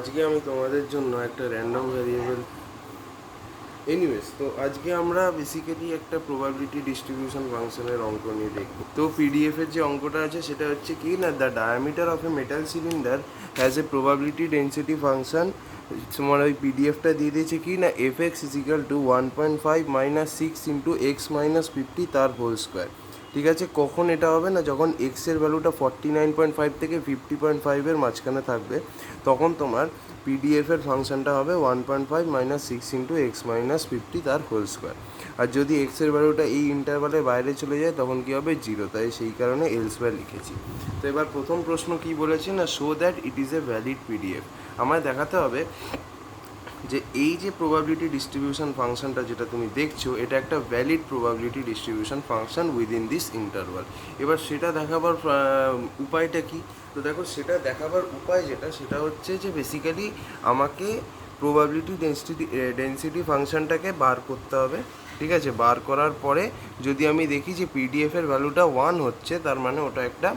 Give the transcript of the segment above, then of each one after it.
আজকে আমি তোমাদের জন্য একটা র্যান্ডম ভ্যারিয়েবল এনিওয়েজ তো আজকে আমরা বেসিক্যালি একটা প্রবাবিলিটি ডিস্ট্রিবিউশন ফাংশনের অঙ্ক নিয়ে দেখব। তো পিডিএফের যে অঙ্কটা আছে সেটা হচ্ছে কি না, the diameter of A metal cylinder has a probability density function. তোমার ওই পিডিএফটা দিয়ে দিয়েছে কি না, F x is equal to 1.5 minus 6 into x minus 50 তার হোল স্কোয়ার। ঠিক আছে, কখন এটা হবে না, যখন এক্সের ভ্যালুটা 49.5 থেকে 50.5-এর মাঝখানে থাকবে তখন তোমার পিডিএফের ফাংশনটা হবে 1.5 মাইনাস 6 ইন্টু এক্স মাইনাস 50 তার হোল স্কোয়ার। আর যদি এক্সের ভ্যালুটা এই ইন্টারভালের বাইরে চলে যায় তখন কী হবে, 0। তাই সেই কারণে এল স্কোয়ার লিখেছি। তো এবার প্রথম প্রশ্ন কি বলেছে না, show that it is a valid PDF. আমায় দেখাতে হবে যে এই যে প্রবাবিলিটি ডিস্ট্রিবিউশন ফাংশনটা যেটা তুমি দেখছো এটা একটা valid probability distribution function within this interval. এবার সেটা দেখাবার উপায়টা কি? তো দেখো, সেটা দেখাবার উপায় সেটা হচ্ছে যে বেসিক্যালি আমাকে প্রবাবিলিটি ডেন্সিটি ফাংশনটাকে বার করতে হবে। ঠিক আছে, বার করার পরে যদি আমি দেখি যে পিডিএফের ভ্যালুটা 1 হচ্ছে, তার মানে ওটা একটা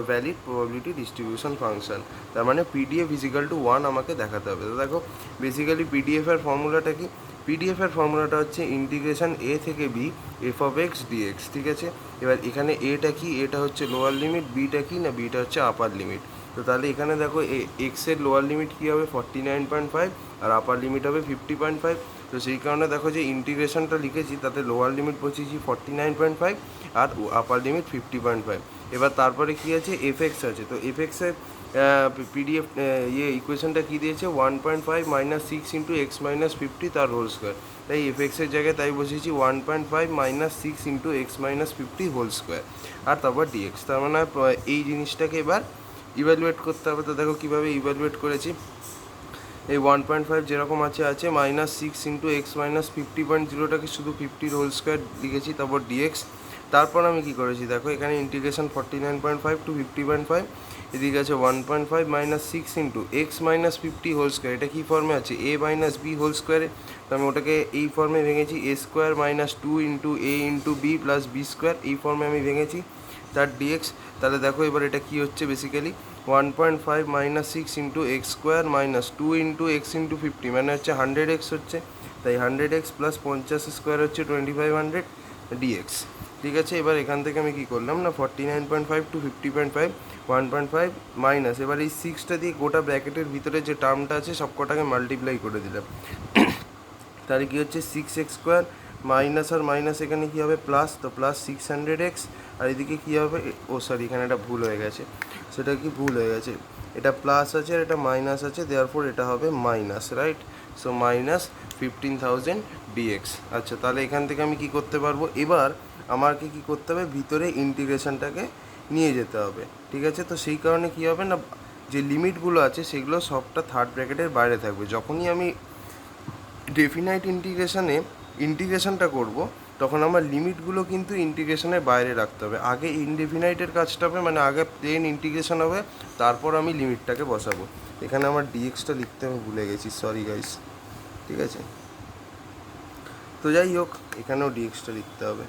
ভ্যালিড প্রবাবিলিটি ডিস্ট্রিবিউশন ফাংশন। তার মানে পিডিএফ ইজিক্যাল টু 1 আমাকে দেখাতে হবে। তো দেখো, বেসিক্যালি পিডিএফের ফর্মুলাটা কি? পিডিএফের ফর্মুলাটা হচ্ছে ইন্টিগ্রেশন এ থেকে b f of x dx. ঠিক আছে, এবার এখানে এটা কি, এটা হচ্ছে লোয়ার লিমিট, বিটা কি না, বিটা হচ্ছে আপার লিমিট। তো তাহলে এখানে দেখো এক্সের লোয়ার লিমিট কী হবে 49.5 আর আপার লিমিট হবে 50.5। তো সেই কারণে দেখো যে ইন্টিগ্রেশনটা লিখেছি তাতে লোয়ার লিমিট বসিয়েছি 49.5 আর আপার লিমিট 50.5। এবার তারপরে কি আছে, এফ এক্স আছে। তো এফ এক্সের পিডিএফ ইকুয়েশনটা কী দিয়েছে, 1.5 মাইনাস 6 ইন্টু এক্স মাইনাস 50 তার হোল স্কোয়ার। তাই এফ এক্সের জায়গায় তাই বসিয়েছি 1.5 minus 6 into x minus 50 whole square আর তারপর ডিএক্স। তার মানে এই জিনিসটাকে এবার ইভ্যালুয়েট করতে হবে। তো দেখো কীভাবে ইভ্যালুয়েট করেছি। এই 1.5 যেরকম আছে মাইনাস 6 ইন্টু এক্স মাইনাস 50.0টাকে শুধু 50 হোল স্কোয়ার লিখেছি, তারপর ডিএক্স। তারপর আমি কি করেছি দেখো, এখানে ইন্টিগ্রেশন 49.5 টু 50.5, এদিকে আছে 1.5 minus 6 into x minus 50 whole square. এটা কী ফর্মে আছে, এ মাইনাস বি হোল স্কোয়ারে। তো আমি ওটাকে এই ফর্মে ভেঙেছি, a square minus 2 into a into b plus b square, এই ফর্মে আমি ভেঙেছি তার ডিএক্স। তাহলে দেখো এবার এটা কী হচ্ছে, basically 1.5 minus 6 into x square minus 2 into x into 50 মানে হচ্ছে 100x হচ্ছে। তাই 100x প্লাস 50 স্কোয়ার হচ্ছে 2500 ডিএক্স। ঠিক আছে, এবার এখান থেকে আমি কী করলাম না, 49.5 টু 50.5 1.5 মাইনাস, এবার এই 6টা দিয়ে গোটা ব্র্যাকেটের ভিতরে যে টার্মটা আছে সব কটাকে মাল্টিপ্লাই করে দিলাম। তাহলে কী হচ্ছে 6x স্কোয়ার মাইনাস আর মাইনাস এখানে কী হবে প্লাস, তো প্লাস 600x। আর এদিকে কী হবে, ও সরি এখানে একটা ভুল হয়ে গেছে, সেটা কি ভুল হয়ে গেছে, এটা প্লাস আছে আর এটা মাইনাস আছে, দেয়ারফর এটা হবে minus, right? So minus 15,000 dx. আচ্ছা, তাহলে এখান থেকে আমি কি করতে পারবো, এবার আমাকে কি করতে হবে, ভিতরে ইন্টিগ্রেশনটাকে নিয়ে যেতে হবে। ঠিক আছে, তো সেই কারণে কী হবে না, যে লিমিটগুলো আছে সেগুলো সবটা থার্ড ব্র্যাকেটের বাইরে থাকবে। যখনই আমি ডেফিনাইট ইন্টিগ্রেশনটা করব তখন আমার লিমিটগুলো কিন্তু ইন্টিগ্রেশনের বাইরে রাখতে হবে। আগে ইনডেফিনাইটের কাজটা হবে, মানে আগে প্লেন ইন্টিগ্রেশন হবে, তারপর আমি লিমিটটাকে বসাবো। এখানে আমার ডিএক্সটা লিখতে আমি ভুলে গেছি, সরি গাইস। ঠিক আছে, তো যাই হোক, এখানেও ডিএক্সটা লিখতে হবে।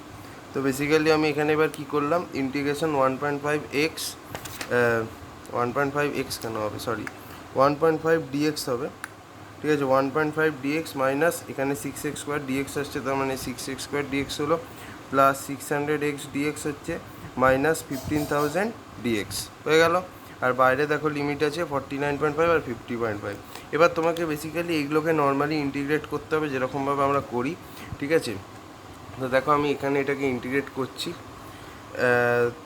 তো বেসিক্যালি আমি এখানে এবার কী করলাম, ইন্টিগ্রেশন 1.5x 1.5x কেন হবে, সরি 1.5 ডিএক্স হবে। ঠিক আছে, 1.5 ডিএক্স মাইনাস এখানে 6x স্কোয়ার ডিএক্স আসছে, তার মানে 6x স্কোয়ার ডিএক্স হলো, প্লাস 600x ডিএক্স হচ্ছে মাইনাস 15,000 ডিএক্স হয়ে গেল। আর বাইরে দেখো লিমিট আছে 49.5 আর 50.5। এবার তোমাকে বেসিক্যালি এইগুলোকে নর্মালি ইন্টিগ্রেট করতে হবে যেরকমভাবে আমরা করি। ঠিক আছে, তো দেখো আমি এখানে এটাকে ইন্টিগ্রেট করছি।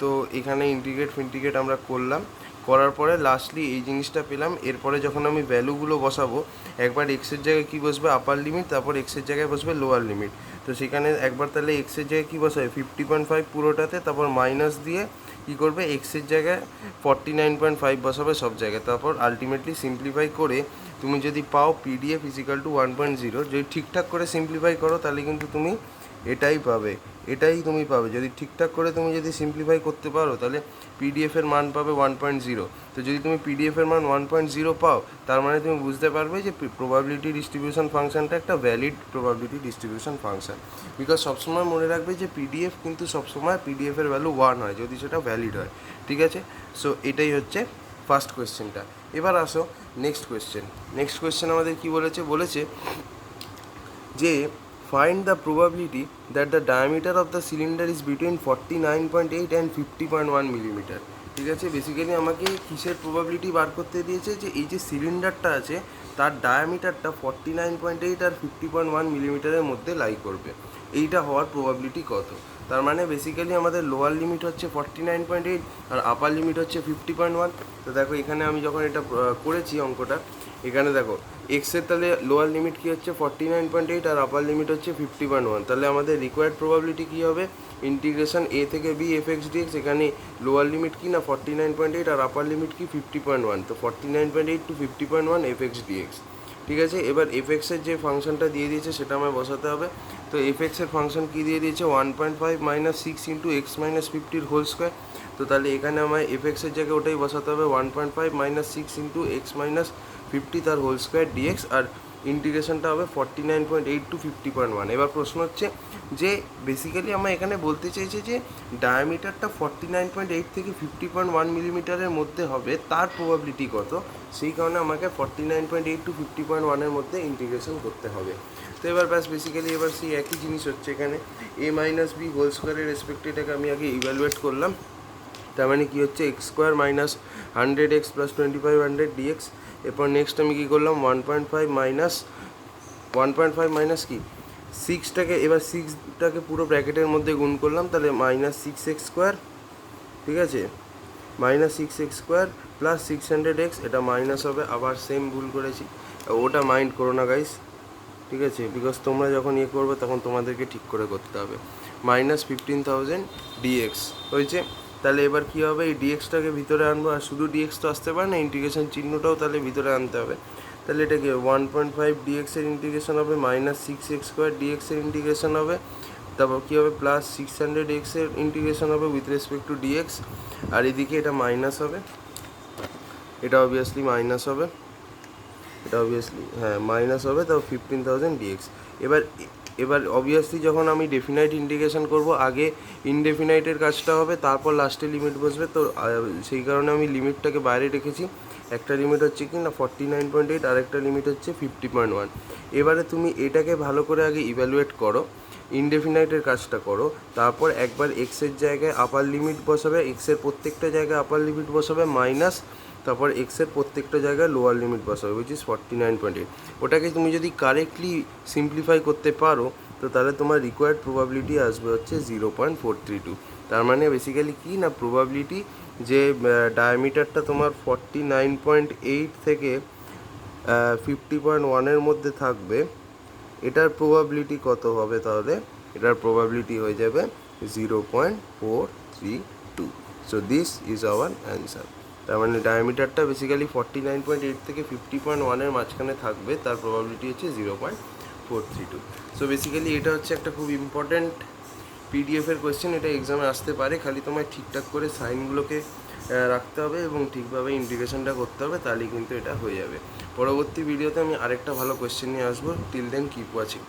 তো এখানে ইন্টিগ্রেট আমরা করলাম, করার পরে লাস্টলি এই জিনিসটা পেলাম। এরপরে যখন আমি ভ্যালুগুলো বসাবো, একবার এক্সের জায়গায় কী বসবে, আপার লিমিট, তারপর এক্সের জায়গায় বসবে লোয়ার লিমিট। তো সেখানে একবার তাহলে এক্সের জায়গায় কী বসাবে 50.5 পুরোটাতে, তারপর মাইনাস দিয়ে কী করবে, এক্সের জায়গায় 49.5 বসাবে সব জায়গায়। তারপর আলটিমেটলি সিম্পলিফাই করে তুমি যদি পাও পিডিএফ ইজিক্যাল টু 1.0, যদি ঠিকঠাক করে সিম্পলিফাই করো তাহলে কিন্তু তুমি এটাই পাবে। যদি ঠিকঠাক করে তুমি যদি সিম্পলিফাই করতে পারো তাহলে পিডিএফের মান পাবে 1.0। তো যদি তুমি পিডিএফের মান 1.0 পাও, তার মানে তুমি বুঝতে পারবে যে প্রবাবিলিটি ডিস্ট্রিবিউশন ফাংশনটা একটা valid probability distribution function. Because সবসময় মনে রাখবে যে পিডিএফ কিন্তু সবসময় পিডিএফের ভ্যালু 1 হয় যদি সেটা ভ্যালিড হয়। ঠিক আছে, সো এটাই হচ্ছে ফার্স্ট কোয়েশ্চেনটা। এবার আসো নেক্সট কোয়েশ্চেন আমাদের কি বলেছে যে find the probability that the diameter of the cylinder is between 49.8 and 50.1 millimetre. ঠিক আছে, বেসিক্যালি আমাকে কিসের প্রবাবিলিটি বার করতে দিয়েছে, যে এই যে সিলিন্ডারটা আছে তার ডায়ামিটারটা 49.8 আর 50.1 মিলিমিটারের মধ্যে লাই করবে, এইটা হওয়ার প্রবাবিলিটি কত। তার মানে বেসিক্যালি আমাদের লোয়ার লিমিট হচ্ছে 49.8 আর আপার লিমিট হচ্ছে 50.1। তো দেখো এখানে আমি যখন এটা করেছি অঙ্কটা, এখানে দেখো এক্সের তাহলে লোয়ার লিমিট কী হচ্ছে 49.8 আর আপার লিমিট হচ্ছে 50.1। তাহলে আমাদের রিকোয়ার্ড প্রবাবিলিটি কী হবে, ইন্টিগ্রেশন এ থেকে বি এফ এক্স ডিএক্স, এখানে লোয়ার লিমিট কি না 49.8 আর আপার লিমিট কি 50.1, তো 49.8 টু 50.1 এফ এক্স ডিএক্স। ঠিক আছে, এবার এফ এক্সের যে ফাংশনটা দিয়ে দিয়েছে সেটা আমায় বসাতে হবে। তো এফ এক্সের ফাংশন কী দিয়ে দিয়েছে 1.5 minus 6 into x minus 50 whole square. তো তাহলে এখানে আমায় এফ এক্সের জায়গায় ওটাই বসাতে হবে 1.5 মাইনাস 6 ইন্টু এক্স মাইনাস 50 তার হোল স্কোয়ার ডিএক্স, আর ইন্টিগ্রেশনটা হবে 49.8 টু 50.1। এবার প্রশ্ন হচ্ছে যে বেসিক্যালি আমরা এখানে বলতে চাইছি যে ডায়ামিটারটা 49.8 থেকে 50.1 মিলিমিটারের মধ্যে হবে, তার প্রবাবিলিটি কত, সেই কারণে আমাকে 49.8 টু 50.1-এর মধ্যে ইন্টিগ্রেশন করতে হবে। তো এবার ব্যাস বেসিক্যালি এবার সেই একই জিনিস হচ্ছে এখানে এ মাইনাস বি হোল স্কোয়ারের রেসপেক্টে এটাকে আমি আগে ইভ্যালুয়েট করলাম। তার মানে কী হচ্ছে x square minus 100x plus 2500 dx. এরপর নেক্সট আমি কী করলাম 1.5 মাইনাস কি 6টাকে, এবার 6টাকে পুরো ব্র্যাকেটের মধ্যে গুণ করলাম, তাহলে মাইনাস 6x স্কোয়ার। ঠিক আছে, minus 6x square plus 600x, এটা মাইনাস হবে, আবার সেম ভুল করেছি, ওটা মাইন্ড করো না গাইস। ঠিক আছে, বিকজ তোমরা যখন ইয়ে করবে তখন তোমাদেরকে ঠিক করে করতে হবে। মাইনাস 15,000 ডিএক্স হয়েছে। তাহলে এবার কী হবে, এই ডিএক্সটাকে ভিতরে আনবো, আর শুধু ডিএক্স তো আসতে পারে না, ইন্টিগ্রেশন চিহ্নটাও তাহলে ভিতরে আনতে হবে। তাহলে এটাকে 1.5 ডিএক্সের ইন্টিগ্রেশন হবে, মাইনাস 6x স্কোয়ার ডিএক্সের ইন্টিগ্রেশন হবে, তারপর কী হবে প্লাস 600x-এর ইন্টিগ্রেশন হবে উইথ রেসপেক্ট টু ডিএক্স, আর এদিকে এটা মাইনাস হবে, এটা অবভিয়াসলি মাইনাস হবে, এটা অবভিয়াসলি হ্যাঁ মাইনাস হবে, তাও 15,000 ডিএক্স। এবার অবভিয়াসলি যখন আমি ডেফিনাইট ইন্টিগ্রেশন করব, আগে ইনডেফিনাইটের কাজটা হবে, তারপর লাস্টে লিমিট বসবে। তো সেই কারণে আমি লিমিটটাকে বাইরে রেখেছি। একটা লিমিট হচ্ছে কি না 49.8 আর একটা লিমিট হচ্ছে 50.1। এবারে তুমি এটাকে ভালো করে আগে ইভ্যালুয়েট করো, ইনডেফিনাইটের কাজটা করো, তারপর একবার এক্সের জায়গায় আপার লিমিট বসাবে, এক্সের প্রত্যেকটা জায়গায় আপার লিমিট বসাবে মাইনাস, তারপর এক্সের প্রত্যেকটা জায়গায় লোয়ার লিমিট বসাবে উইচ ইজ 49.8। ওটাকে তুমি যদি কারেক্টলি সিম্পলিফাই করতে পারো, তো তাহলে তোমার রিকোয়ার্ড প্রবাবিলিটি আসবে হচ্ছে 0.432। তার মানে বেসিক্যালি কি না প্রবাবিলিটি যে ডায়ামিটারটা তোমার 49.8 থেকে 50.1-এর মধ্যে থাকবে, এটার প্রবাবিলিটি কত হবে, তাহলে এটার প্রবাবিলিটি হয়ে যাবে 0.432। So this is our answer. তার মানে ডায়ামিটারটা বেসিক্যালি 49.8 থেকে 50.1-এর মাঝখানে থাকবে, তার প্রবাবিলিটি হচ্ছে 0.432। সো বেসিক্যালি এটা হচ্ছে একটা খুব ইম্পর্ট্যান্ট পিডিএফের কোয়েশ্চেন, এটা এক্সামে আসতে পারে, খালি তোমায় ঠিকঠাক করে সাইনগুলোকে রাখতে হবে এবং ঠিকভাবে ইন্টিগ্রেশনটা করতে হবে, তাহলেই কিন্তু এটা হয়ে যাবে। পরবর্তী ভিডিওতে আমি আরেকটা ভালো কোয়েশ্চেন নিয়ে আসবো। Till then keep watching.